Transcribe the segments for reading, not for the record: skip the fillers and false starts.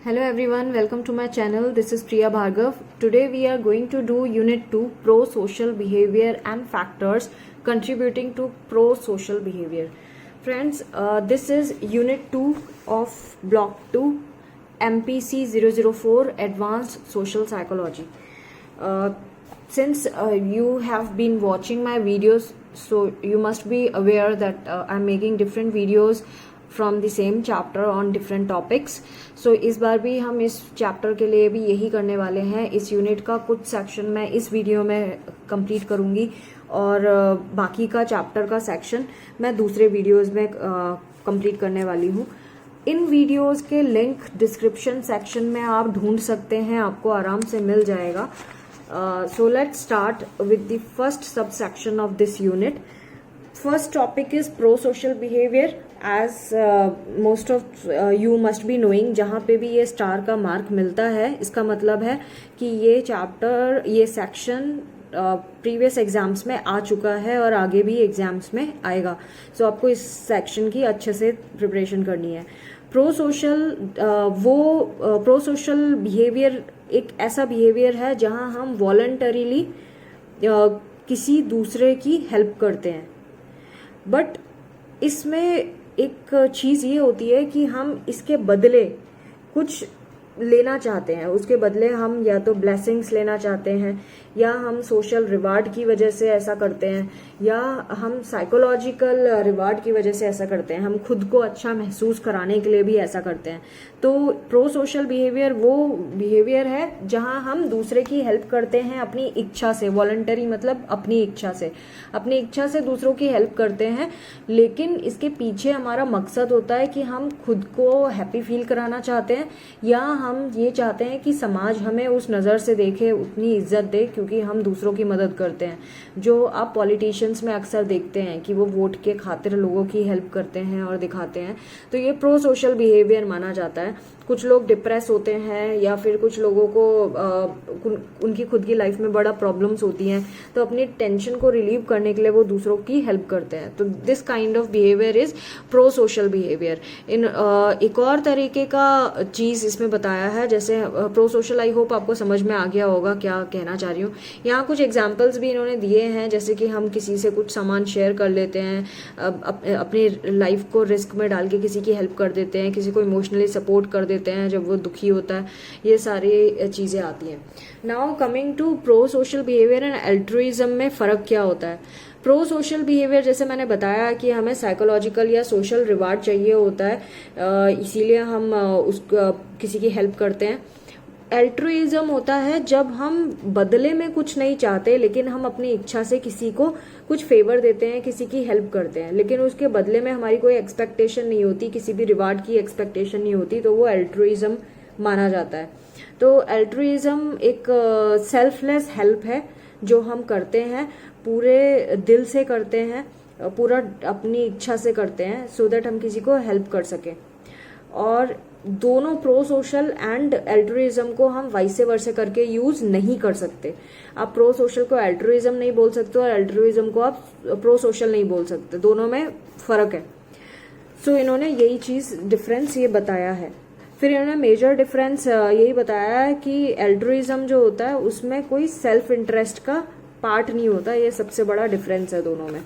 Hello everyone, welcome to my channel. This is Priya Bhargav. Today we are going to do Unit 2 Pro-Social Behavior and Factors Contributing to Pro-Social Behavior. Friends, this is Unit 2 of Block 2 MPC 004 Advanced Social Psychology. Since you have been watching my videos, so you must be aware that I'm making different videos from the same chapter on different topics. So इस बार भी हम इस chapter के लिए भी यही करने वाले हैं. इस यूनिट का कुछ सेक्शन मैं इस वीडियो में कंप्लीट करूंगी और बाकी का चैप्टर का सेक्शन मैं दूसरे वीडियोस में कंप्लीट करने वाली हूँ. इन वीडियोस के लिंक डिस्क्रिप्शन सेक्शन में आप ढूंढ सकते हैं, आपको आराम से मिल जाएगा. So let's start with the first sub section of this unit. First topic is pro-social behavior. As most of you must be knowing, जहाँ पे भी ये स्टार का मार्क मिलता है इसका मतलब है कि ये चैप्टर, ये सेक्शन प्रीवियस एग्जाम्स में आ चुका है और आगे भी एग्जाम्स में आएगा. सो आपको इस सेक्शन की अच्छे से प्रिपरेशन करनी है. प्रो-सोशल बिहेवियर एक ऐसा बिहेवियर है जहाँ हम वॉलंटरीली किसी दूसरे की हेल्प करते हैं. बट इसमें एक चीज़ ये होती है कि हम इसके बदले कुछ लेना चाहते हैं. उसके बदले हम या तो ब्लेसिंग्स लेना चाहते हैं, या हम सोशल रिवार्ड की वजह से ऐसा करते हैं, या हम साइकोलॉजिकल रिवार्ड की वजह से ऐसा करते हैं, हम खुद को अच्छा महसूस कराने के लिए भी ऐसा करते हैं. तो प्रो सोशल बिहेवियर वो बिहेवियर है जहां हम दूसरे की हेल्प करते हैं अपनी इच्छा से. वॉलंटरी मतलब अपनी इच्छा से दूसरों की हेल्प करते हैं, लेकिन इसके पीछे हमारा मकसद होता है कि हम खुद को हैप्पी फील कराना चाहते हैं, या हम ये चाहते हैं कि समाज हमें उस नज़र से देखे, उतनी इज्जत दे क्योंकि हम दूसरों की मदद करते हैं. जो आप पॉलिटिशियंस में अक्सर देखते हैं कि वो वोट के खातिर लोगों की हेल्प करते हैं और दिखाते हैं, तो ये प्रो सोशल बिहेवियर माना जाता है. कुछ लोग डिप्रेस होते हैं या फिर कुछ लोगों को उनकी खुद की लाइफ में बड़ा प्रॉब्लम्स होती हैं, तो अपनी टेंशन को रिलीव करने के लिए वो दूसरों की हेल्प करते हैं. तो this kind of behaviour is pro social behaviour. एक और तरीके का चीज़ इसमें बताया है, जैसे प्रो सोशल, आई होप आपको समझ में आ गया होगा क्या कहना चाह रही हूँ. यहाँ कुछ एग्जाम्पल्स भी इन्होंने दिए हैं, जैसे कि हम किसी से कुछ सामान शेयर कर लेते हैं, अपनी लाइफ को रिस्क में डाल के किसी की हेल्प कर देते हैं, किसी को इमोशनली सपोर्ट कर देते हैं जब वो दुखी होता है. ये सारी चीज़ें आती हैं. Now coming to pro social behaviour and altruism में फ़र्क क्या होता है. प्रो सोशल बिहेवियर, जैसे मैंने बताया कि हमें साइकोलॉजिकल या सोशल रिवार्ड चाहिए होता है, इसीलिए हम किसी की हेल्प करते हैं. एल्ट्रुइज्म होता है जब हम बदले में कुछ नहीं चाहते, लेकिन हम अपनी इच्छा से किसी को कुछ फेवर देते हैं, किसी की हेल्प करते हैं, लेकिन उसके बदले में हमारी कोई एक्सपेक्टेशन नहीं होती, किसी भी रिवार्ड की एक्सपेक्टेशन नहीं होती, तो वो एल्ट्रुइज्म माना जाता है. तो एल्ट्रुइज्म एक सेल्फलेस हेल्प है जो हम करते हैं, पूरे दिल से करते हैं, पूरा अपनी इच्छा से करते हैं, सो दैट हम किसी को हेल्प कर सकें. और दोनों प्रो सोशल एंड एल्ट्रुइज्म को हम वाइस वर्सा करके यूज नहीं कर सकते. आप प्रो सोशल को एल्ट्रुइज्म नहीं बोल सकते और एल्ट्रुइज्म को आप प्रो सोशल नहीं बोल सकते. दोनों में फर्क है. सो इन्होंने यही चीज डिफरेंस ये बताया है. फिर इन्होंने मेजर डिफरेंस यही बताया है कि एल्ट्रुइज्म जो होता है उसमें कोई सेल्फ इंटरेस्ट का पार्ट नहीं होता. ये सबसे बड़ा डिफरेंस है दोनों में.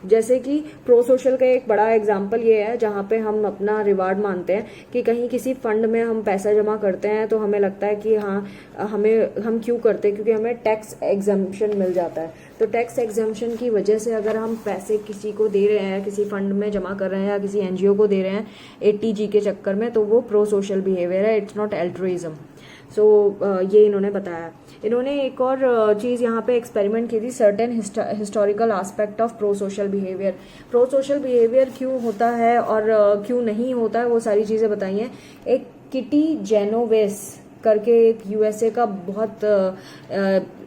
जैसे कि प्रो सोशल का एक बड़ा एग्जाम्पल ये है जहाँ पे हम अपना रिवार्ड मानते हैं कि कहीं किसी फंड में हम पैसा जमा करते हैं, तो हमें लगता है कि हाँ हम क्यों करते हैं, क्योंकि हमें टैक्स एग्जम्पशन मिल जाता है. तो टैक्स एग्जम्पशन की वजह से अगर हम पैसे किसी को दे रहे हैं, किसी फंड में जमा कर रहे हैं या किसी एनजीओ को दे रहे हैं ATG के चक्कर में, तो वो प्रो सोशल बिहेवियर है, इट्स नॉट एल्ट्रुइज्म. सो ये इन्होंने बताया. इन्होंने एक और चीज़ यहाँ पे एक्सपेरिमेंट की थी, certain historical aspect of pro social behaviour. Pro social behaviour क्यों होता है और क्यों नहीं होता है, वो सारी चीज़ें बताई हैं. एक किटी जेनोवेस करके एक USA का बहुत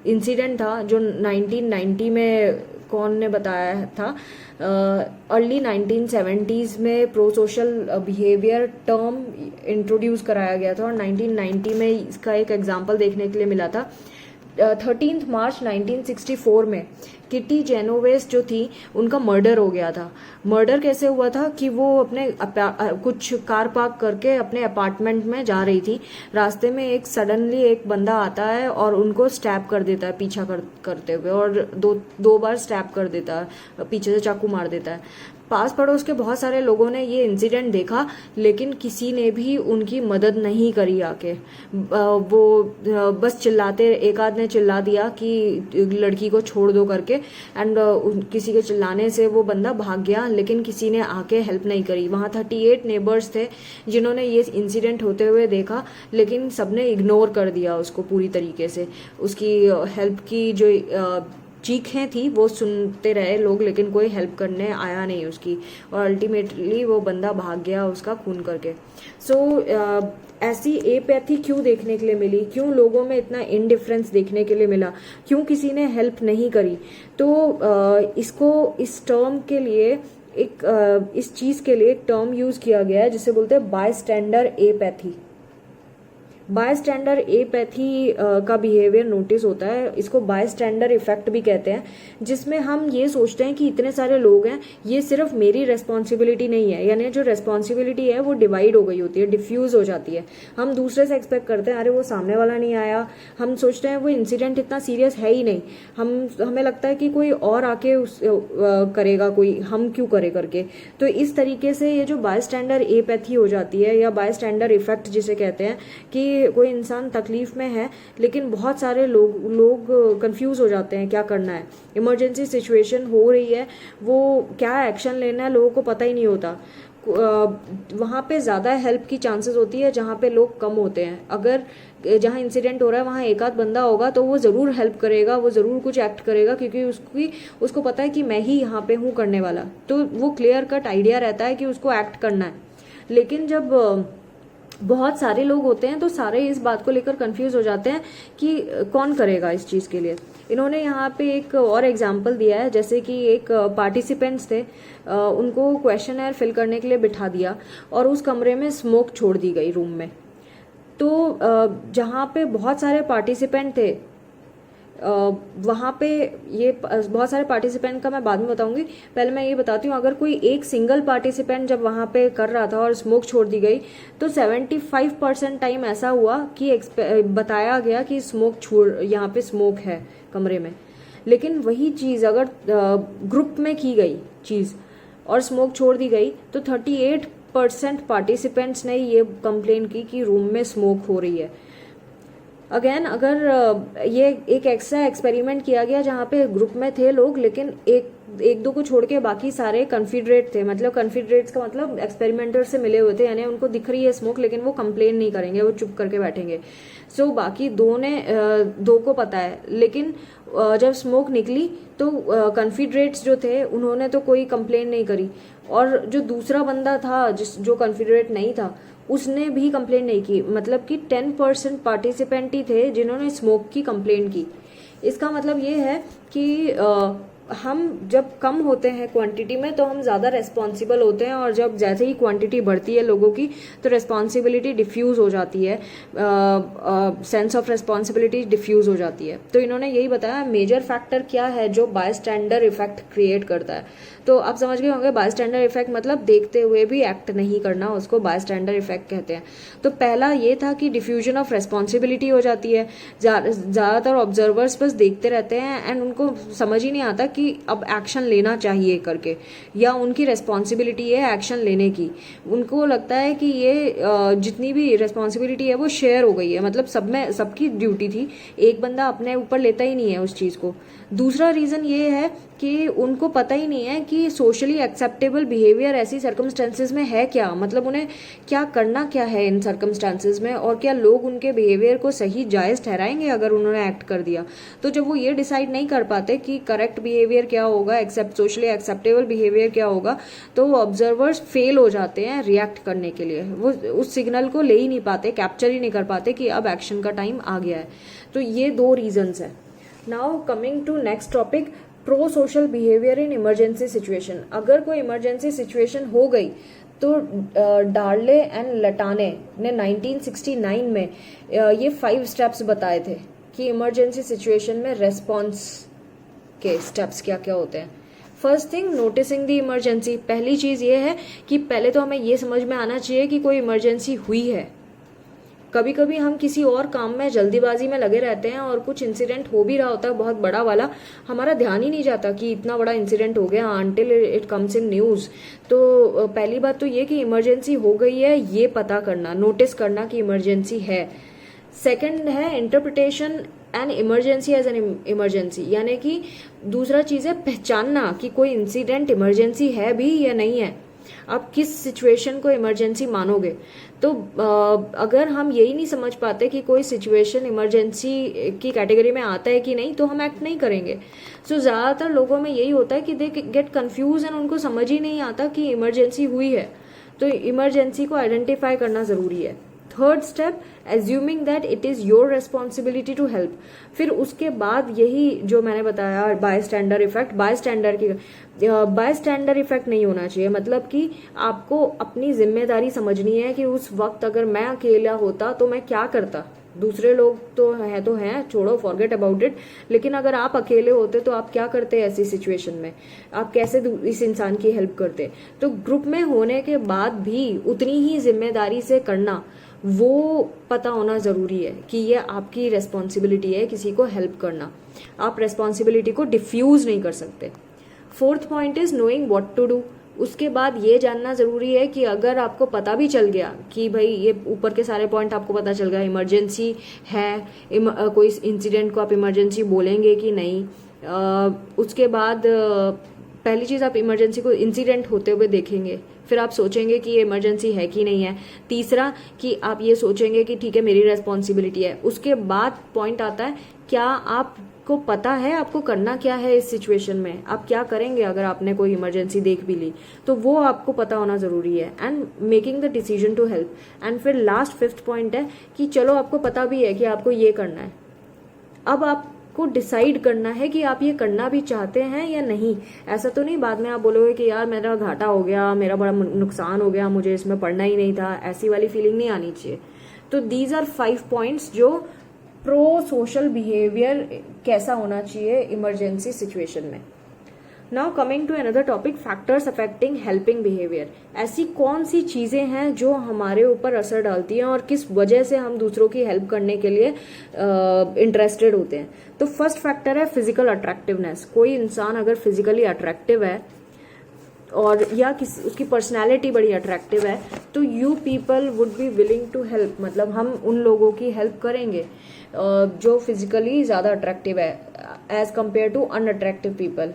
इंसिडेंट था जो 1990 में कौन ने बताया था. अर्ली 1970s में pro social behaviour term introduce कराया गया था और 1990 में इसका एक एग्जाम्पल देखने के लिए मिला था. 13 मार्च 1964 में किटी जेनोवेस जो थी उनका मर्डर हो गया था। मर्डर कैसे हुआ था कि वो अपने कुछ कार पार्क करके अपने अपार्टमेंट में जा रही थी, रास्ते में एक सडनली एक बंदा आता है और उनको स्टैब कर देता है पीछा करते हुए, और दो बार स्टैब कर देता है, पीछे से चाकू मार देता है। पास पड़ोस के बहुत सारे लोगों ने ये इंसिडेंट देखा, लेकिन किसी ने भी उनकी मदद नहीं करी आके। वो बस चिल्लाते, एक आध ने चिल्ला दिया कि लड़की को छोड़ दो करके, एंड किसी के चिल्लाने से वो बंदा भाग गया, लेकिन किसी ने आके हेल्प नहीं करी। वहाँ 38 नेबर्स थे जिन्होंने ये इंसिडेंट होते हुए देखा, लेकिन सबने इग्नोर कर दिया उसको पूरी तरीके से। उसकी हेल्प की जो चीखें थी वो सुनते रहे लोग, लेकिन कोई हेल्प करने आया नहीं उसकी, और अल्टीमेटली वो बंदा भाग गया उसका खून करके। ऐसी एपैथी क्यों देखने के लिए मिली, क्यों लोगों में इतना इनडिफरेंस देखने के लिए मिला, क्यों किसी ने हेल्प नहीं करी? तो इस टर्म के लिए इस चीज के लिए एक टर्म यूज किया गया है जिसे बोलते हैं बायस्टैंडर एपैथी। बायस्टैंडर एपैथी का बिहेवियर नोटिस होता है, इसको बायस्टैंडर इफेक्ट भी कहते हैं, जिसमें हम ये सोचते हैं कि इतने सारे लोग हैं, ये सिर्फ मेरी रेस्पॉन्सिबिलिटी नहीं है, यानी जो रेस्पॉन्सिबिलिटी है वो डिवाइड हो गई होती है, डिफ्यूज हो जाती है। हम दूसरे से एक्सपेक्ट करते हैं अरे वो सामने वाला नहीं आया, हम सोचते हैं वो इंसिडेंट इतना सीरियस है ही नहीं, हमें लगता है कि कोई और आके करेगा, कोई हम क्यों करे करके। तो इस तरीके से ये जो बायस्टैंडर एपैथी हो जाती है, या बायस्टैंडर इफेक्ट जिसे कहते हैं, कि कोई इंसान तकलीफ में है लेकिन बहुत सारे लोग कंफ्यूज हो जाते हैं क्या करना है, इमरजेंसी सिचुएशन हो रही है, वो क्या एक्शन लेना है लोगों को पता ही नहीं होता। वहाँ पे ज़्यादा हेल्प की चांसेस होती है जहाँ पे लोग कम होते हैं। अगर जहाँ इंसिडेंट हो रहा है वहाँ एक आध बंदा होगा तो वो ज़रूर हेल्प करेगा, वो ज़रूर कुछ एक्ट करेगा, क्योंकि उसको पता है कि मैं ही यहाँ पे हूँ करने वाला, तो वो क्लियर कट आइडिया रहता है कि उसको एक्ट करना है। लेकिन जब बहुत सारे लोग होते हैं तो सारे इस बात को लेकर कंफ्यूज हो जाते हैं कि कौन करेगा इस चीज़ के लिए। इन्होंने यहाँ पे एक और एग्जाम्पल दिया है, जैसे कि एक पार्टिसिपेंट्स थे, उनको क्वेश्चनर फिल करने के लिए बिठा दिया और उस कमरे में स्मोक छोड़ दी गई रूम में। तो जहाँ पे बहुत सारे पार्टिसिपेंट थे वहाँ पे ये बहुत सारे पार्टिसिपेंट का मैं बाद में बताऊंगी, पहले मैं ये बताती हूँ। अगर कोई एक सिंगल पार्टिसिपेंट जब वहाँ पे कर रहा था और स्मोक छोड़ दी गई तो 75% टाइम ऐसा हुआ कि बताया गया कि यहाँ पे स्मोक है कमरे में। लेकिन वही चीज़ अगर ग्रुप में की गई चीज़ और स्मोक छोड़ दी गई तो 38% पार्टिसिपेंट्स ने ये कंप्लेन की कि रूम में स्मोक हो रही है। अगेन अगर ये एक एक्स्ट्रा एक्सपेरिमेंट किया गया जहाँ पे ग्रुप में थे लोग, लेकिन एक दो को छोड़ के बाकी सारे कन्फिडरेट थे, मतलब कन्फिडरेट्स का मतलब एक्सपेरिमेंटर से मिले हुए थे, यानी उनको दिख रही है स्मोक लेकिन वो कंप्लेन नहीं करेंगे, वो चुप करके बैठेंगे। सो बाकी दो को पता है, लेकिन जब स्मोक निकली तो कन्फिडरेट्स जो थे उन्होंने तो कोई कंप्लेन नहीं करी, और जो दूसरा बंदा था जो कन्फिडरेट नहीं था उसने भी कंप्लेन नहीं की। मतलब कि 10% पार्टिसिपेंट ही थे जिन्होंने स्मोक की कंप्लेन की। इसका मतलब ये है कि हम जब कम होते हैं क्वांटिटी में तो हम ज़्यादा रेस्पॉन्सिबल होते हैं, और जब जैसे ही क्वांटिटी बढ़ती है लोगों की तो रेस्पॉन्सिबिलिटी डिफ्यूज़ हो जाती है, सेंस ऑफ रेस्पॉन्सिबिलिटी डिफ्यूज़ हो जाती है। तो इन्होंने यही बताया मेजर फैक्टर क्या है जो बायस्टैंडर इफेक्ट क्रिएट करता है। तो आप समझ गए होंगे बायस्टैंडर इफेक्ट मतलब देखते हुए भी एक्ट नहीं करना, उसको बायस्टैंडर इफेक्ट कहते हैं। तो पहला ये था कि डिफ्यूजन ऑफ रेस्पॉन्सिबिलिटी हो जाती है, ज़्यादातर ऑब्जर्वर्स बस देखते रहते हैं एंड उनको समझ ही नहीं आता कि अब एक्शन लेना चाहिए करके, या उनकी रेस्पॉन्सिबिलिटी है एक्शन लेने की। उनको लगता है कि ये जितनी भी रेस्पॉन्सिबिलिटी है वो शेयर हो गई है, मतलब सब में सबकी ड्यूटी थी, एक बंदा अपने ऊपर लेता ही नहीं है उस चीज़ को। दूसरा रीज़न ये है कि उनको पता ही नहीं है कि सोशली एक्सेप्टेबल बिहेवियर ऐसी सर्कमस्टेंसेज में है क्या, मतलब उन्हें क्या करना क्या है इन सर्कमस्टेंसेज में, और क्या लोग उनके बिहेवियर को सही जायज़ ठहराएंगे अगर उन्होंने एक्ट कर दिया। तो जब वो ये डिसाइड नहीं कर पाते कि करेक्ट बिहेवियर क्या होगा, सोशली एक्सेप्टेबल बिहेवियर क्या होगा, तो ऑब्जर्वर्स फेल हो जाते हैं रिएक्ट करने के लिए। वो उस सिग्नल को ले ही नहीं पाते, कैप्चर ही नहीं कर पाते कि अब एक्शन का टाइम आ गया है। तो ये दो रीजंस है। Now coming to next topic, pro social behaviour in emergency situation. अगर कोई इमरजेंसी सिचुएशन हो गई तो डार्ले एंड लटाने ने 1969 में ये 5 स्टेप्स बताए थे कि इमरजेंसी सिचुएशन में रेस्पॉन्स के स्टेप्स क्या क्या होते हैं। First thing, noticing the emergency. पहली चीज़ ये है कि पहले तो हमें ये समझ में आना चाहिए कि कोई इमरजेंसी हुई है। कभी कभी हम किसी और काम में जल्दीबाजी में लगे रहते हैं और कुछ इंसिडेंट हो भी रहा होता है बहुत बड़ा वाला, हमारा ध्यान ही नहीं जाता कि इतना बड़ा इंसिडेंट हो गया until it comes in news. तो पहली बात तो ये कि इमरजेंसी हो गई है ये पता करना, नोटिस करना कि इमरजेंसी है। सेकंड है interpretation an emergency as an emergency, यानी कि दूसरा चीज़ है पहचानना कि कोई इंसिडेंट इमरजेंसी है भी या नहीं है। आप किस सिचुएशन को इमरजेंसी मानोगे। तो अगर हम यही नहीं समझ पाते कि कोई सिचुएशन इमरजेंसी की कैटेगरी में आता है कि नहीं, तो हम एक्ट नहीं करेंगे। सो ज़्यादातर लोगों में यही होता है कि दे गेट कंफ्यूज एंड उनको समझ ही नहीं आता कि इमरजेंसी हुई है। तो इमरजेंसी को आइडेंटिफाई करना ज़रूरी है। Third step, assuming that it is your responsibility to help. फिर उसके बाद यही जो मैंने बताया bystander effect, bystander effect नहीं होना चाहिए। मतलब कि आपको अपनी जिम्मेदारी समझनी है कि उस वक्त अगर मैं अकेला होता तो मैं क्या करता। दूसरे लोग तो हैं, छोड़ो, फॉरगेट अबाउट इट। लेकिन अगर आप अकेले होते तो आप क्या करते ऐसी सिचुएशन में, आप कैसे इस इंसान की हेल्प करते। तो ग्रुप में होने के बाद भी उतनी ही जिम्मेदारी से करना, वो पता होना ज़रूरी है कि ये आपकी रेस्पॉन्सिबिलिटी है किसी को हेल्प करना। आप रेस्पॉन्सिबिलिटी को डिफ्यूज़ नहीं कर सकते। Fourth point is knowing what to do. उसके बाद ये जानना ज़रूरी है कि अगर आपको पता भी चल गया कि भाई ये ऊपर के सारे पॉइंट आपको पता चल गया, इमरजेंसी है, कोई इंसिडेंट को आप इमरजेंसी बोलेंगे कि नहीं। उसके बाद पहली चीज़, आप इमरजेंसी को इंसिडेंट होते हुए देखेंगे, फिर आप सोचेंगे कि ये इमरजेंसी है कि नहीं है। तीसरा कि आप ये सोचेंगे कि ठीक है मेरी रेस्पॉन्सिबिलिटी है। उसके बाद पॉइंट आता है, क्या आपको पता है आपको करना क्या है इस सिचुएशन में, आप क्या करेंगे अगर आपने कोई इमरजेंसी देख भी ली, तो वो आपको पता होना ज़रूरी है। And making the decision to help. And फिर लास्ट फिफ्थ पॉइंट है कि चलो आपको पता भी है कि आपको ये करना है, अब आप को डिसाइड करना है कि आप ये करना भी चाहते हैं या नहीं। ऐसा तो नहीं बाद में आप बोलोगे कि यार मेरा घाटा हो गया, मेरा बड़ा नुकसान हो गया, मुझे इसमें पढ़ना ही नहीं था, ऐसी वाली फीलिंग नहीं आनी चाहिए। तो दीज आर 5 पॉइंट्स जो प्रो सोशल बिहेवियर कैसा होना चाहिए इमरजेंसी सिचुएशन में। Now coming to another topic, factors affecting helping behaviour. ऐसी कौन सी चीज़ें हैं जो हमारे ऊपर असर डालती हैं और किस वजह से हम दूसरों की हेल्प करने के लिए इंटरेस्टेड होते हैं। तो फर्स्ट फैक्टर है फिजिकल अट्रैक्टिवनेस। कोई इंसान अगर फिजिकली अट्रैक्टिव है और या उसकी पर्सनैलिटी बड़ी अट्रैक्टिव है, तो you people would be willing to help. मतलब हम उन लोगों की हेल्प करेंगे जो फिजिकली ज़्यादा अट्रैक्टिव है as compare to unattractive people.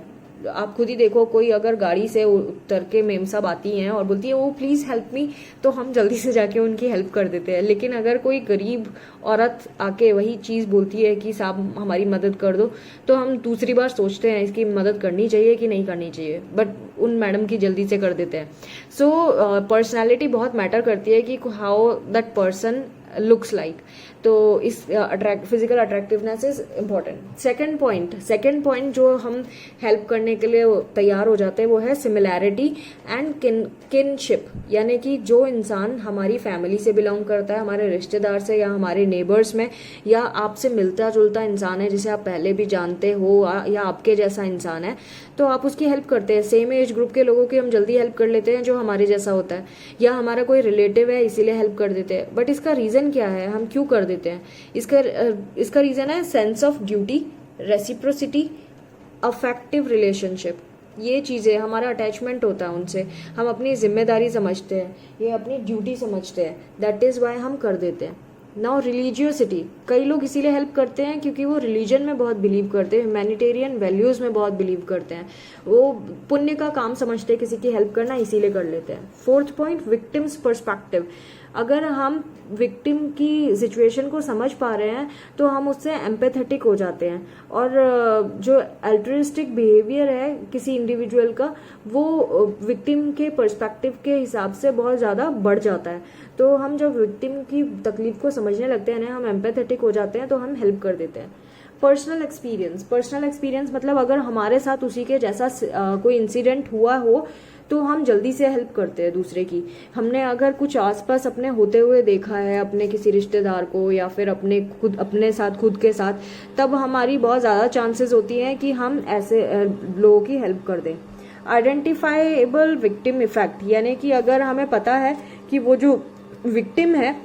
आप खुद ही देखो, कोई अगर गाड़ी से उतर के मेम साहब आती हैं और बोलती है वो प्लीज़ हेल्प मी, तो हम जल्दी से जाके उनकी हेल्प कर देते हैं। लेकिन अगर कोई गरीब औरत आके वही चीज़ बोलती है कि साहब हमारी मदद कर दो, तो हम दूसरी बार सोचते हैं इसकी मदद करनी चाहिए कि नहीं करनी चाहिए, बट उन मैडम की जल्दी से कर देते हैं। सो पर्सनैलिटी बहुत मैटर करती है कि how that person looks like. तो इस physical attractiveness is important. Second point जो हम हेल्प करने के लिए तैयार हो जाते हैं वो है सिमिलैरिटी एंड किनशिप। यानी कि जो इंसान हमारी फैमिली से बिलोंग करता है, हमारे रिश्तेदार से या हमारे नेबर्स में, या आपसे मिलता जुलता इंसान है जिसे आप पहले भी जानते हो या आपके जैसा इंसान है, तो आप उसकी हेल्प करते हैं। सेम एज ग्रुप के लोगों की हम जल्दी हेल्प कर लेते हैं जो हमारे जैसा होता है, या हमारा कोई रिलेटिव है इसीलिए हेल्प कर देते हैं। बट इसका रीज़न क्या है, हम क्यों कर देते हैं? इसका रीज़न है sense of duty, reciprocity, affective relationship. ये चीज़ें, हमारा अटैचमेंट होता है उनसे, हम अपनी जिम्मेदारी समझते हैं, ये अपनी ड्यूटी समझते हैं, दैट इज़ वाई हम कर देते हैं। नाउ रिलीजियोसिटी, कई लोग इसीलिए हेल्प करते हैं क्योंकि वो रिलीजन में बहुत बिलीव करते हैं, ह्यूमैनिटेरियन वैल्यूज़ में बहुत बिलीव करते हैं, वो पुण्य का काम समझते हैं किसी की हेल्प करना, इसीलिए कर लेते हैं। Fourth point, victims perspective. अगर हम विक्टिम की सिचुएशन को समझ पा रहे हैं तो हम उससे एम्पैथेटिक हो जाते हैं, और जो अल्ट्रुइस्टिक बिहेवियर है किसी इंडिविजुअल का, वो विक्टिम के पर्सपेक्टिव के हिसाब से बहुत ज़्यादा बढ़ जाता है। तो हम जब विक्टिम की तकलीफ को समझने लगते हैं ना, हम एम्पैथेटिक हो जाते हैं, तो हम हेल्प कर देते हैं। पर्सनल एक्सपीरियंस मतलब अगर हमारे साथ उसी के जैसा कोई इंसिडेंट हुआ हो तो हम जल्दी से हेल्प करते हैं दूसरे की। हमने अगर कुछ आसपास अपने होते हुए देखा है अपने किसी रिश्तेदार को या फिर अपने साथ खुद के साथ, तब हमारी बहुत ज़्यादा चांसेस होती हैं कि हम ऐसे लोगों की हेल्प कर दें। आइडेंटिफाइबल विक्टिम इफेक्ट, यानी कि अगर हमें पता है कि वो जो विक्टिम है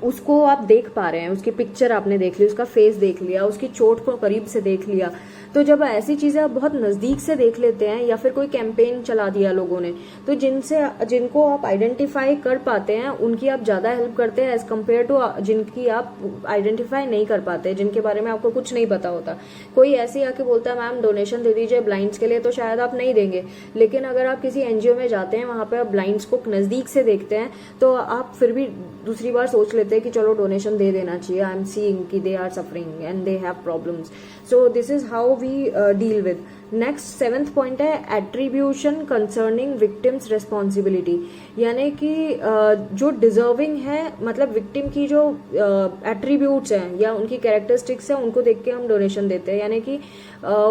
उसको आप देख पा रहे हैं, उसकी पिक्चर आपने देख ली, उसका फेस देख लिया, उसकी चोट को करीब से देख लिया, तो जब ऐसी चीजें आप बहुत नजदीक से देख लेते हैं या फिर कोई कैंपेन चला दिया लोगों ने, तो जिनको आप आइडेंटिफाई कर पाते हैं उनकी आप ज्यादा हेल्प करते हैं एज कम्पेयर टू जिनकी आप आइडेंटिफाई नहीं कर पाते, जिनके बारे में आपको कुछ नहीं पता होता। कोई ऐसे आके बोलता है मैम डोनेशन दे दीजिए ब्लाइंड्स के लिए, तो शायद आप नहीं देंगे, लेकिन अगर आप किसी एनजीओ में जाते हैं वहां पे आप ब्लाइंड्स को नजदीक से देखते हैं तो आप फिर भी दूसरी बार सोच लेते हैं कि चलो डोनेशन दे देना चाहिए। आई एम सीइंग कि they are suffering and they have problems, so this is how we deal with. Next 7th point है एट्रीब्यूशन कंसर्निंग विक्टिम्स रिस्पॉन्सिबिलिटी, यानी कि जो डिजर्विंग है, मतलब विक्टिम की जो एट्रीब्यूट्स हैं या उनकी कैरेक्टरिस्टिक्स हैं उनको देख के हम डोनेशन देते हैं। यानी कि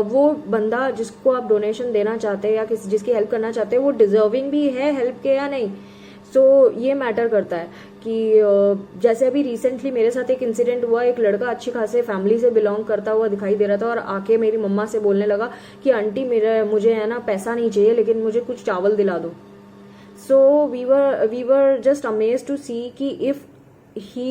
वो बंदा जिसको आप डोनेशन देना चाहते हैं या जिसकी हेल्प करना चाहते हैं वो डिजर्विंग भी है हेल्प के या नहीं। सो ये मैटर करता है कि जैसे अभी रिसेंटली मेरे साथ एक इंसिडेंट हुआ, एक लड़का अच्छी खासे फैमिली से बिलोंग करता हुआ दिखाई दे रहा था और आके मेरी मम्मा से बोलने लगा कि आंटी मुझे है ना पैसा नहीं चाहिए लेकिन मुझे कुछ चावल दिला दो। So we were just amazed to see कि if he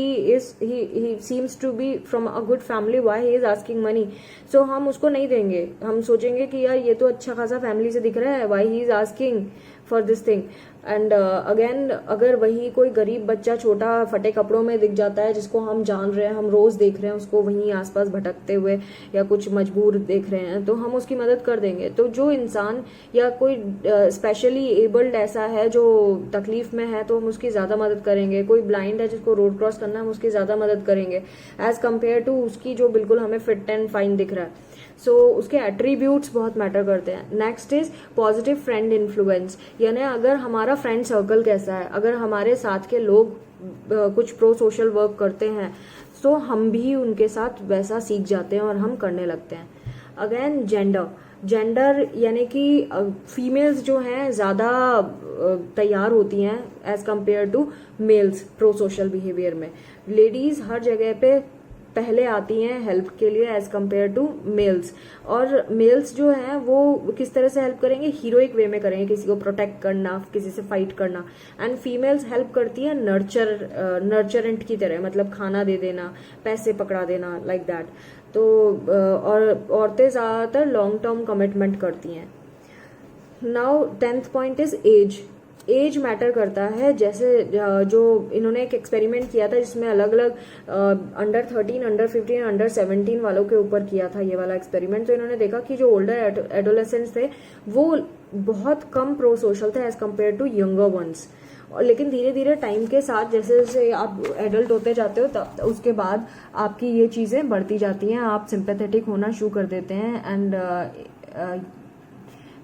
seems to be from a good family, why he is asking money? So हम उसको नहीं देंगे, हम सोचेंगे कि यार ये तो अच्छा खासा फैमिली से दिख रहा है, why he is asking for this thing? And again अगर वही कोई गरीब बच्चा छोटा फटे कपड़ों में दिख जाता है जिसको हम जान रहे हैं, हम रोज देख रहे हैं उसको वहीं आसपास भटकते हुए या कुछ मजबूर देख रहे हैं, तो हम उसकी मदद कर देंगे। तो जो इंसान या कोई स्पेशली एबल्ड ऐसा है जो तकलीफ में है तो हम उसकी ज्यादा मदद करेंगे। कोई ब्लाइंड है जिसको रोड क्रॉस करना है हम उसकी ज्यादा मदद करेंगे एज कम्पेयर टू उसकी जो बिल्कुल हमें फिट एंड फाइन दिख रहा है। सो उसके एट्रीब्यूट्स बहुत मैटर करते हैं। Next is positive friend influence, यानी अगर हमारा फ्रेंड सर्कल कैसा है, अगर हमारे साथ के लोग कुछ प्रो सोशल वर्क करते हैं तो हम भी उनके साथ वैसा सीख जाते हैं और हम करने लगते हैं। अगेन जेंडर यानी कि फीमेल्स जो हैं ज्यादा तैयार होती हैं as compare to males pro social behaviour में। लेडीज हर जगह पे पहले आती हैं हेल्प के लिए एज कम्पेयर टू मेल्स, और मेल्स जो हैं वो किस तरह से हेल्प करेंगे, हीरोइक वे में करेंगे, किसी को प्रोटेक्ट करना, किसी से फाइट करना। एंड फीमेल्स हेल्प करती है नर्चरेंट की तरह, मतलब खाना दे देना, पैसे पकड़ा देना, लाइक दैट। तो और औरतें ज्यादातर लॉन्ग टर्म कमिटमेंट करती हैं। Now 10th point is age matter करता है। जैसे जो इन्होंने एक एक्सपेरिमेंट किया था जिसमें अलग अलग अंडर 13, अंडर 15, अंडर 17 वालों के ऊपर किया था ये वाला एक्सपेरिमेंट। तो इन्होंने देखा कि जो ओल्डर एडोलेसेंट्स थे वो बहुत कम प्रो सोशल थे as compare to younger ones. और लेकिन धीरे धीरे टाइम के साथ जैसे जैसे आप एडल्ट होते जाते हो तब उसके बाद आपकी ये चीजें बढ़ती जाती हैं, आप सिंपैथेटिक होना शुरू कर देते हैं। एंड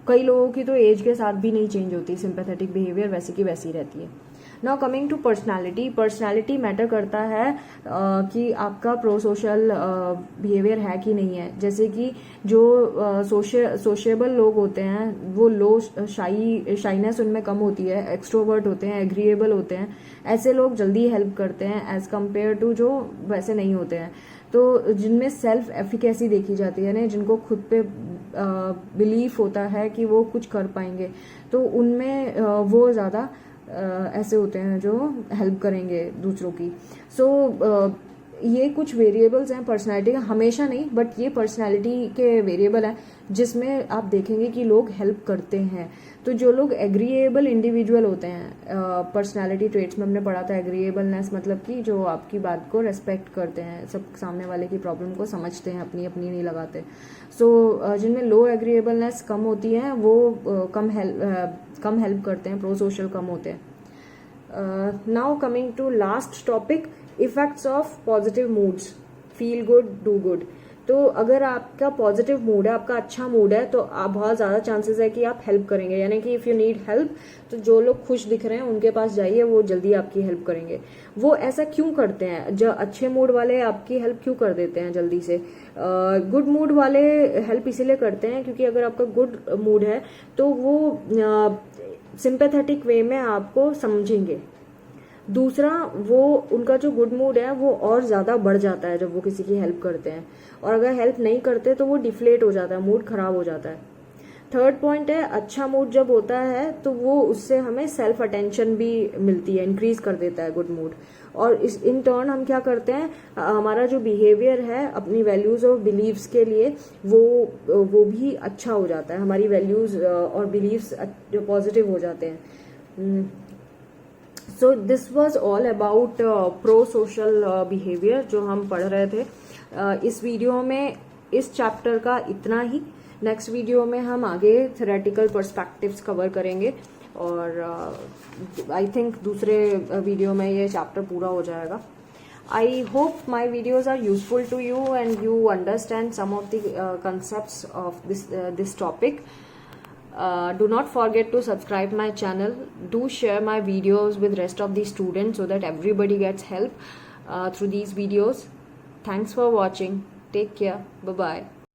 कई लोगों की तो एज के साथ भी नहीं चेंज होती, सिंपैथेटिक बिहेवियर वैसी की वैसी रहती है। Now coming to personality matter करता है कि आपका प्रो सोशल बिहेवियर है कि नहीं है। जैसे कि जो सोशेबल लोग होते हैं वो लो शाइनेस उनमें कम होती है, एक्सट्रोवर्ट होते हैं, एग्रीएबल होते हैं, ऐसे लोग जल्दी हेल्प करते हैं एज कम्पेयर टू जो वैसे नहीं होते हैं। तो जिनमें सेल्फ एफिकेसी देखी जाती है ना, जिनको खुद पे बिलीफ होता है कि वो कुछ कर पाएंगे, तो उनमें वो ज़्यादा ऐसे होते हैं जो हेल्प करेंगे दूसरों की। सो ये कुछ वेरिएबल्स हैं पर्सनालिटी का, हमेशा नहीं बट ये पर्सनालिटी के वेरिएबल हैं जिसमें आप देखेंगे कि लोग हेल्प करते हैं। तो जो लोग एग्रीएबल इंडिविजुअल होते हैं, पर्सनालिटी ट्रेट्स में हमने पढ़ा था एग्रीएबलनेस मतलब कि जो आपकी बात को रेस्पेक्ट करते हैं, सब सामने वाले की प्रॉब्लम को समझते हैं, अपनी अपनी नहीं लगाते। सो जिनमें लो एग्रीएबलनेस कम होती है वो कम हेल्प करते हैं, प्रो सोशल कम होते हैं। Now coming to last topic, effects of positive moods, feel good do good. तो अगर आपका पॉजिटिव मूड है, आपका अच्छा मूड है, तो आप बहुत ज़्यादा चांसेस है कि आप हेल्प करेंगे। यानी कि इफ़ यू नीड हेल्प, तो जो लोग खुश दिख रहे हैं उनके पास जाइए, वो जल्दी आपकी हेल्प करेंगे। वो ऐसा क्यों करते हैं? जो अच्छे मूड वाले आपकी हेल्प क्यों कर देते हैं जल्दी से? गुड मूड वाले हेल्प इसीलिए करते हैं क्योंकि अगर आपका गुड मूड है तो वो सिंपैथेटिक वे में आपको समझेंगे। दूसरा, वो उनका जो गुड मूड है वो और ज़्यादा बढ़ जाता है जब वो किसी की हेल्प करते हैं, और अगर हेल्प नहीं करते तो वो डिफ्लेट हो जाता है, मूड खराब हो जाता है। थर्ड पॉइंट है, अच्छा मूड जब होता है तो वो उससे हमें सेल्फ अटेंशन भी मिलती है, इंक्रीज कर देता है गुड मूड। और इस इन टर्न हम क्या करते हैं, हमारा जो बिहेवियर है अपनी वैल्यूज और बिलीव्स के लिए वो भी अच्छा हो जाता है, हमारी वैल्यूज और बिलीव्स पॉजिटिव हो जाते हैं। So this was all about pro social behaviour जो हम पढ़ रहे थे। इस वीडियो में इस चैप्टर का इतना ही। नेक्स्ट वीडियो में हम आगे थ्योरेटिकल पर्सपेक्टिव्स कवर करेंगे, और आई थिंक दूसरे वीडियो में ये चैप्टर पूरा हो जाएगा। I hope my videos are useful to you and you understand some of the concepts of this topic. Do not forget to subscribe my channel. Do share my videos with rest of the students so that everybody gets help through these videos. Thanks for watching. Take care. Bye bye.